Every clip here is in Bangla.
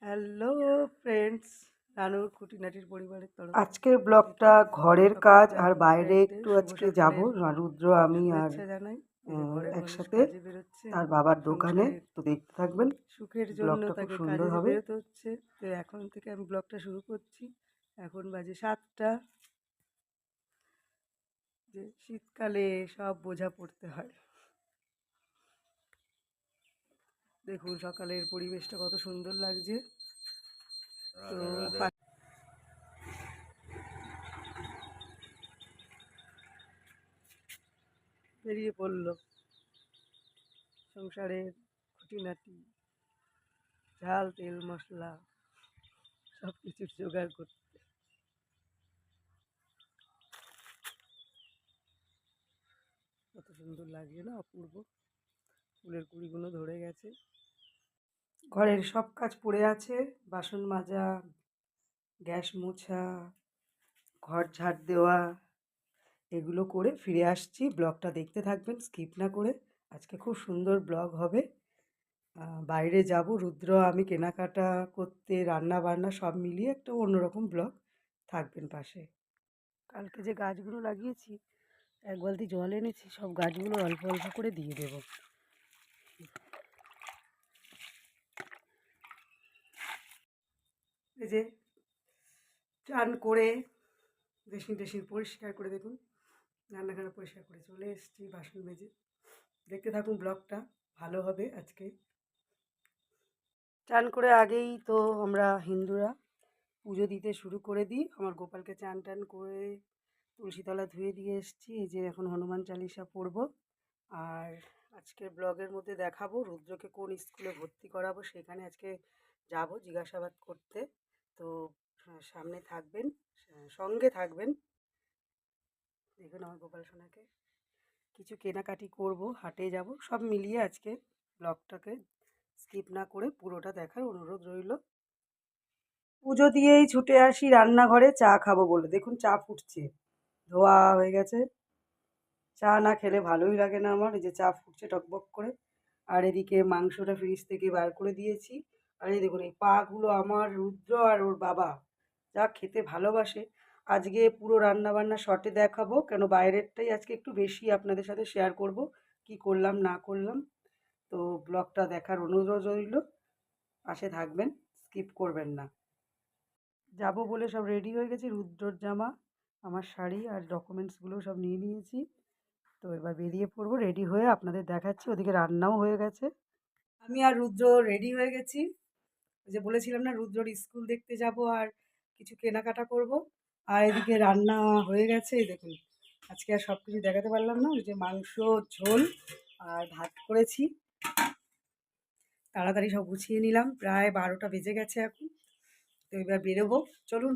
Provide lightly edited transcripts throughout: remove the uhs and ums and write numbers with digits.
হ্যালো ফ্রেন্ডস, রানুর খুঁটিনাটির পরিবারের তরফ আজকের থেকে ব্লগটা ঘরের কাজ আর সকলকে বাইরে ফ্রাইডে একটু শুভ আজকে যাব। সকালের রুদ্র আমি আর শুভেচ্ছা জানাই। এই যে ঘরের মানুষ একসাথে কাজে বেরোচ্ছে, তার বাবার দোকানে। সংসারের তো দেখতে থাকবেন, সুখের জন্য ব্লগটা খুব তাকে সুন্দর কাজে যে হবে। বেরোতে হচ্ছে। তো এখন থেকে আমি ব্লগটা শুরু করছি। এখন বাজে 7টা। যে শীতকালে সব বোঝা পড়তে হয়। দেখুন সকালের পরিবেশটা কত সুন্দর লাগছে। তো বেরিয়ে পড়লো সংসারের খুঁটিনাটি, ঝাল তেল মশলা সব কিছুর জোগাড় করতে। কত সুন্দর লাগছে না, অপূর্ব। ফুলের কুড়িগুলো ধরে গেছে। ঘরের সব কাজ পড়ে আছে, বাসন মাজা, গ্যাস মোছা, ঘর ঝাড় দেওয়া, এগুলো করে ফিরে আসছি। ব্লগটা দেখতে থাকবেন স্কিপ না করে। আজকে খুব সুন্দর ব্লগ হবে। বাইরে যাব, রুদ্র আমি কেনাকাটা করতে, রান্না বান্না সব মিলিয়ে একটা অন্যরকম ব্লগ থাকবেন পাশে। কালকে যে গাছগুলো লাগিয়েছি, এক বালতি জল এনেছি, সব গাছগুলো অল্প অল্প করে দিয়ে দেবো। এই যে চান করে ড্রেসিং টেসিং পরিষ্কার করে, দেখুন রান্নাঘর পরিষ্কার করে চলে এসেছি বাসন মেজে। দেখতে থাকুন, ব্লগটা ভালো হবে আজকে। চান করে আগেই তো আমরা হিন্দুরা পুজো দিতে শুরু করে দিই। আমার গোপালকে চান টান করে তুলসীতলা ধুয়ে দিয়ে এসেছি। এই যে এখন হনুমান চালিসা পড়ব। আর আজকের ব্লগের মধ্যে দেখাবো রুদ্রকে কোন স্কুলে ভর্তি করাবো, সেখানে আজকে যাব জিজ্ঞাসাবাদ করতে। তো সামনে থাকবেন, সঙ্গে থাকবেন। দেখুন আমার গোপাল সোনাকে, কিছু কেনাকাটি করব, হাটে যাব, সব মিলিয়ে আজকে ব্লগটাকে স্কিপ না করে পুরোটা দেখার অনুরোধ রইল। পুজো দিয়েই ছুটে আসি রান্নাঘরে চা খাবো বলে। দেখুন চা ফুটছে, ধোয়া হয়ে গেছে। চা না খেলে ভালোই লাগে না আমার। এই যে চা ফুটছে টকবক করে। আর এদিকে মাংসটা ফ্রিজ থেকে বার করে দিয়েছি। আর এই দেখুন এই পাগুলো আমার রুদ্র আর ওর বাবা যা খেতে ভালোবাসে। আজকে পুরো রান্না বান্না শর্টে দেখাবো, কেন বাইরেরটাই আজকে একটু বেশি আপনাদের সাথে শেয়ার করব, কি করলাম না করলাম। তো ব্লগটা দেখার অনুরোধ রইল, পাশে থাকবেন, স্কিপ করবেন না। যাব বলে সব রেডি হয়ে গেছি। রুদ্রর জামা, আমার শাড়ি আর ডকুমেন্টসগুলো সব নিয়ে নিয়েছি। তো এবার বেরিয়ে পড়বো রেডি হয়ে, আপনাদের দেখাচ্ছি। ওদিকে রান্নাও হয়ে গেছে। আমি আর রুদ্র রেডি হয়ে গেছি। ওই যে বলেছিলাম না, রুদ্রর স্কুল দেখতে যাব আর কিছু কেনাকাটা করব। আর এদিকে রান্না হয়ে গেছে। এই দেখুন, আজকে আর সব কিছু দেখাতে পারলাম না। ওই যে মাংস ঝোল আর ভাত করেছি। তাড়াতাড়ি সব গুছিয়ে নিলাম, প্রায় 12টা বেজে গেছে এখন। তো এবার বেরোবো, চলুন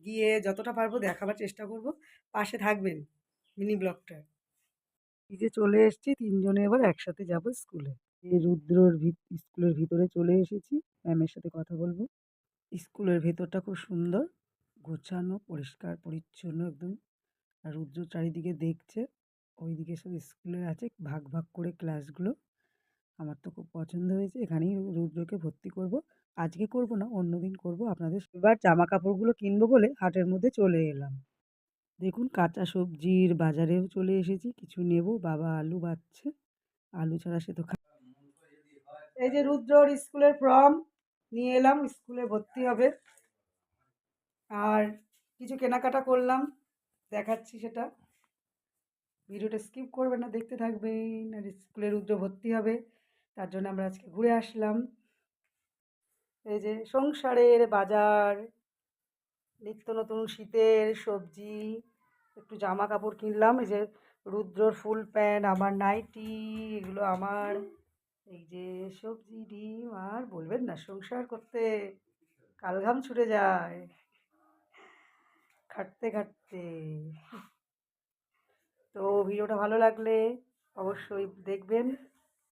গিয়ে যতটা পারবো দেখাবার চেষ্টা করব। পাশে থাকবেন মিনি ব্লগটা। এই যে চলে এসেছি, তিনজনে এবার একসাথে যাব স্কুলে। এই রুদ্রর স্কুলের ভিতরে চলে এসেছি, ম্যামের সাথে কথা বলবো। স্কুলের ভেতরটা খুব সুন্দর, গোছানো, পরিষ্কার পরিচ্ছন্ন একদম। আর রুদ্র চারিদিকে দেখছে। ওইদিকে সব স্কুলের আছে ভাগ ভাগ করে ক্লাসগুলো। আমার তো খুব পছন্দ হয়েছে, এখানেই রুদ্রকে ভর্তি করব। আজকে করব না, অন্যদিন করব আপনাদের। এবার জামা কাপড়গুলো কিনবো বলে হাটের মধ্যে চলে এলাম। দেখুন কাঁচা সবজির বাজারেও চলে এসেছি, কিছু নেব। বাবা আলু বাছছে, আলু ছাড়া সে তো এই যে রুদ্রর স্কুলের ফর্ম নিয়ে এলাম, স্কুলে ভর্তি হবে। আর কিছু কেনাকাটা করলাম, দেখাচ্ছি সেটা। ভিডিওটা স্কিপ করবেন না, দেখতে থাকবেন। আর স্কুলে রুদ্র ভর্তি হবে, তার জন্য আমরা আজকে ঘুরে আসলাম। এই যে সংসারের বাজার, নিত্য নতুন শীতের সবজি, একটু জামা কাপড় কিনলাম। এই যে রুদ্রর ফুল প্যান্ট, আমার নাইটি, এগুলো আমার। এই যে সবজি ডিম, আর বলবেন না, সংসার করতে কালঘাম ছুটে যায় খাটতে খাটতে। তো ভিডিওটা ভালো লাগলে অবশ্যই দেখবেন,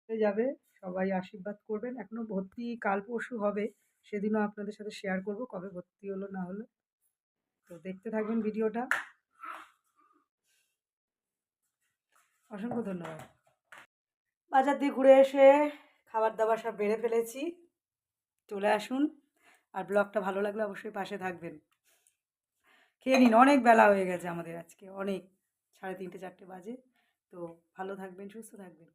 হয়ে যাবে। সবাই আশীর্বাদ করবেন। এখনো ভর্তি কাল পরশু হবে, সেদিনও আপনাদের সাথে শেয়ার করব কবে ভর্তি হলো না হলো। তো দেখতে থাকবেন ভিডিওটা। অসংখ্য ধন্যবাদ। বাজার দিয়ে ঘুরে এসে খাবার দাবার সব বেড়ে ফেলেছি। চলে আসুন, আর ব্লগটা ভালো লাগলে অবশ্যই পাশে থাকবেন। খেয়ে নিন, অনেক বেলা হয়ে গেছে আমাদের আজকে, অনেক 3:30 4টে বাজে। তো ভালো থাকবেন, সুস্থ থাকবেন।